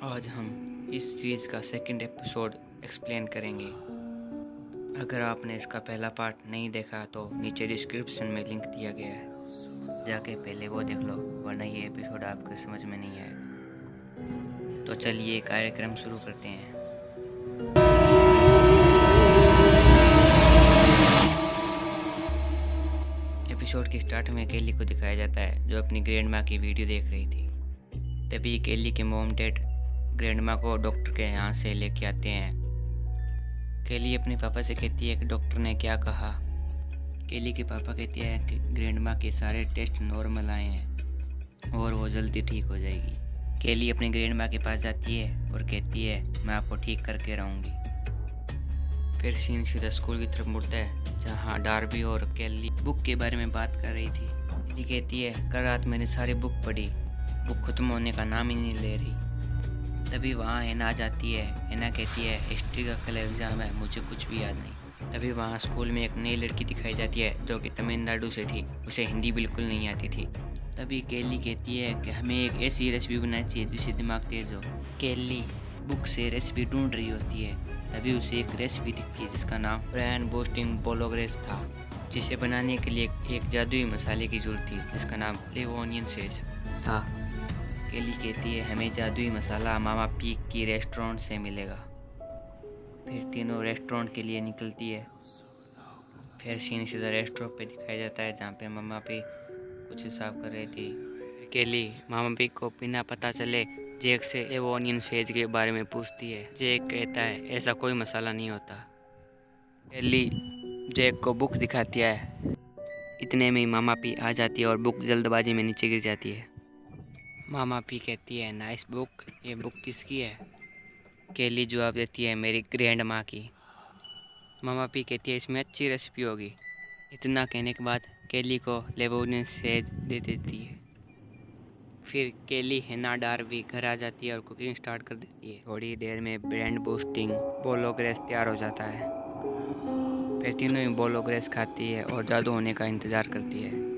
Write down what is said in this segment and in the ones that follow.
आज हम इस सीरीज़ का सेकंड एपिसोड एक्सप्लेन करेंगे। अगर आपने इसका पहला पार्ट नहीं देखा तो नीचे डिस्क्रिप्शन में लिंक दिया गया है, जाके पहले वो देख लो, वरना ये एपिसोड आपको समझ में नहीं आएगा। तो चलिए कार्यक्रम शुरू करते हैं। एपिसोड के स्टार्ट में केली को दिखाया जाता है जो अपनी ग्रैंड माँ की वीडियो देख रही थी। तभी केली के मॉम डैड ग्रैंड माँ को डॉक्टर के यहाँ से लेके आते हैं। केली अपने पापा से कहती है कि डॉक्टर ने क्या कहा। केली के पापा कहते हैं कि ग्रैंड माँ के सारे टेस्ट नॉर्मल आए हैं और वो जल्दी ठीक हो जाएगी। केली अपनी ग्रैंड माँ के पास जाती है और कहती है मैं आपको ठीक करके रहूँगी। फिर सीन सीधा स्कूल की तरफ मुड़ता है जहाँ डार्बी और केली बुक के बारे में बात कर रही थी। केली कहती है कल रात मैंने सारी बुक पढ़ी, बुक खत्म होने का नाम ही नहीं ले रही। तभी वहाँ हैना आ जाती है। हैना कहती है हिस्ट्री का कल एग्ज़ाम है, मुझे कुछ भी याद नहीं। तभी वहाँ स्कूल में एक नई लड़की दिखाई जाती है जो कि तमिलनाडु से थी, उसे हिंदी बिल्कुल नहीं आती थी। तभी केली कहती है कि हमें एक ऐसी रेसिपी बनानी चाहिए जिससे दिमाग तेज़ हो। केली बुक से रेसिपी ढूंढ रही होती है। तभी उसे एक रेसिपी दिखती है जिसका नाम ब्रेन बूस्टिंग बोलोग्रेस था, जिसे बनाने के लिए एक जादुई मसाले की जरूरत थी जिसका नाम लेवोनियन सेज था। केली कहती है हमें जादुई मसाला मामा पी की रेस्टोरेंट से मिलेगा। फिर तीनों रेस्टोरेंट के लिए निकलती है। फिर सीन सीधा रेस्टोरेंट पे दिखाया जाता है जहाँ पे मामा पी कुछ साफ कर रही थी। केली मामा पी को बिना पता चले जैक से लेवोनियन सेज के बारे में पूछती है। जैक कहता है ऐसा कोई मसाला नहीं होता। केली जैक को बुक दिखाती है। इतने में ही मामा पी आ जाती है और बुक जल्दबाजी में नीचे गिर जाती है। मामा पी कहती है नाइस बुक, ये बुक किसकी है? केली जवाब देती है मेरी ग्रैंड माँ की। मामा पी कहती है इसमें अच्छी रेसिपी होगी। इतना कहने के बाद केली को लेवोनियन सेज दे देती है। फिर केली हैना डार्बी घर आ जाती है और कुकिंग स्टार्ट कर देती है। थोड़ी देर में ब्रेन बूस्टिंग बोलोग्रेस तैयार हो जाता है। फिर तीनों ही बोलोग्रेस खाती है और जादू होने का इंतज़ार करती है।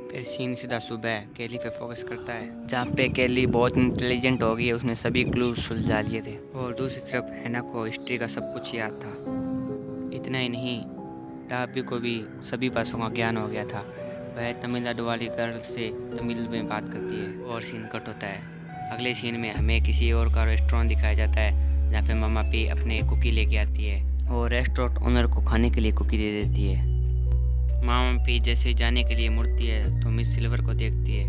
फिर सीन सीधा सुबह केली पे फोकस करता है जहाँ पे केली बहुत इंटेलिजेंट हो गई है, उसने सभी क्लूज सुलझा लिए थे। और दूसरी तरफ हैना को हिस्ट्री का सब कुछ याद था। इतना ही नहीं, डाबी को भी सभी भाषाओं का ज्ञान हो गया था। वह तमिलनाडु वाली गर्ल से तमिल में बात करती है और सीन कट होता है। अगले सीन में हमें किसी और का रेस्टोरेंट दिखाया जाता है जहाँ पे मामा पी अपने कुकी लेके आती है और रेस्टोरेंट ओनर को खाने के लिए कुकी दे देती है। मामा पी जैसे जाने के लिए मुड़ती है तो मिस सिल्वर को देखती है।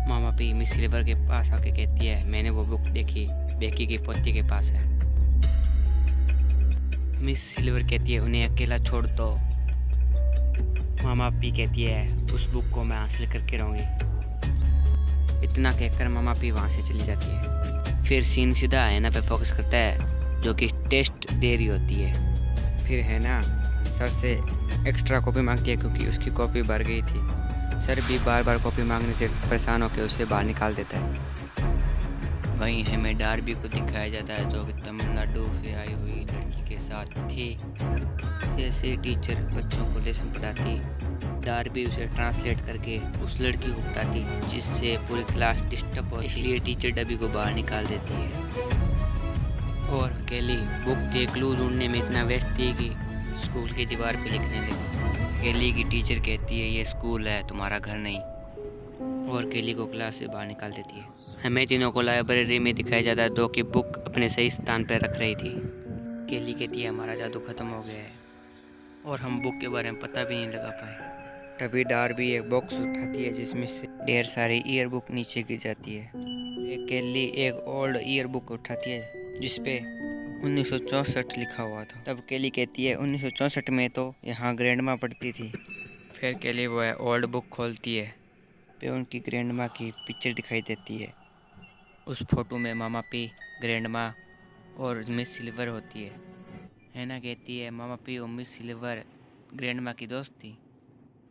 मामा पी मिस सिल्वर के पास आके कहती है मैंने वो बुक देखी, बेकी की पोती के पास है। मिस सिल्वर कहती है उन्हें अकेला छोड़ दो। मामा पी कहती है उस बुक को मैं हासिल करके रहूँगी। इतना कहकर मामा पी वहाँ से चली जाती है। फिर सीन सीधा हैना पे फोकस करता है जो कि टेस्ट दे रही होती है। फिर हैना सर से एक्स्ट्रा कॉपी मांगती है क्योंकि उसकी कॉपी भर गई थी। सर भी बार बार कॉपी मांगने से परेशान होकर उसे बाहर निकाल देता है। वहीं हमें डार्बी को दिखाया जाता है जो कि तमिलनाडु से आई हुई लड़की के साथ थी। जैसे टीचर बच्चों को लेसन पढ़ाती, डार्बी उसे ट्रांसलेट करके उस लड़की को बताती जिससे पूरी क्लास डिस्टर्ब हो, इसलिए टीचर डबी को बाहर निकाल देती है। और केली बुक के क्लू ढूंढने में इतना व्यस्त थी कि स्कूल की दीवार पे लिखने लगी। केली की टीचर कहती है ये स्कूल है, तुम्हारा घर नहीं, और केली को क्लास से बाहर निकाल देती है। हमें तीनों को लाइब्रेरी में दिखाया जाता है जो कि बुक अपने सही स्थान पर रख रही थी। केली कहती है हमारा जादू खत्म हो गया है और हम बुक के बारे में पता भी नहीं लगा पाए। तभी डार्बी एक बॉक्स उठाती है जिसमें से ढेर सारी ईयर बुक नीचे गिर जाती है। केली एक ओल्ड ईयर बुक उठाती है जिसपे 1964 लिखा हुआ था। तब केली कहती है 1964 में तो यहाँ ग्रैंडमा पढ़ती थी। फिर केली वो है ओल्ड बुक खोलती है पे उनकी ग्रैंडमा की पिक्चर दिखाई देती है। उस फोटो में मामा पी, ग्रैंडमा और मिस सिल्वर होती है। हैना कहती है मामा पी और मिस सिल्वर ग्रैंडमा की दोस्त थी।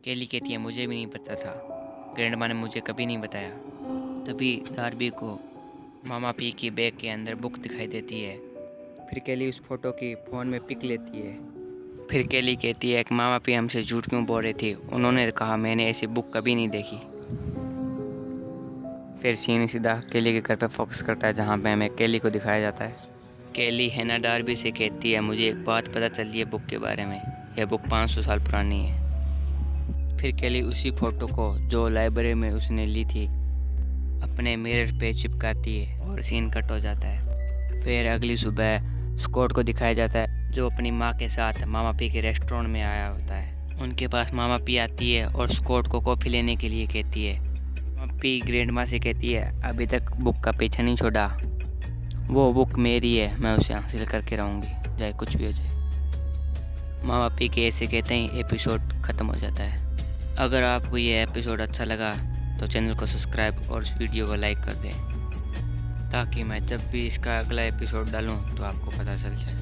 केली कहती है मुझे भी नहीं पता था, ग्रैंडमा ने मुझे कभी नहीं बताया। तभी डार्बी को मामा पी की बैग के अंदर बुक दिखाई देती है। फिर केली उस फोटो की फ़ोन में पिक लेती है। फिर केली कहती है कि मामा पी हमसे झूठ क्यों बोल रहे थे, उन्होंने कहा मैंने ऐसी बुक कभी नहीं देखी। फिर सीन सीधा केली के घर पे फोकस करता है, जहाँ पे हमें केली को दिखाया जाता है। केली हैना डार्बी से कहती है, मुझे एक बात पता चली है बुक के बारे में, यह बुक 500 साल पुरानी है। फिर केली उसी फ़ोटो को जो लाइब्रेरी में उसने ली थी अपने मिरर पे चिपकाती है और सीन कट हो जाता है। फिर अगली सुबह स्कॉट को दिखाया जाता है, जो अपनी माँ के साथ मामा पी के रेस्टोरेंट में आया होता है। उनके पास मामा पी आती है और स्कॉट को कॉफ़ी लेने के लिए कहती है। मामा पी ग्रैंड माँ से कहती है, अभी तक बुक का पीछा नहीं छोड़ा, वो बुक मेरी है, मैं उसे हासिल करके रहूँगी, चाहे कुछ भी हो जाए। मामा पी के ऐसे कहते ही एपिसोड ख़त्म हो जाता है। अगर आपको ये एपिसोड अच्छा लगा तो चैनल को सब्सक्राइब और इस वीडियो को लाइक कर दें, ताकि मैं जब भी इसका अगला एपिसोड डालूँ तो आपको पता चल जाए।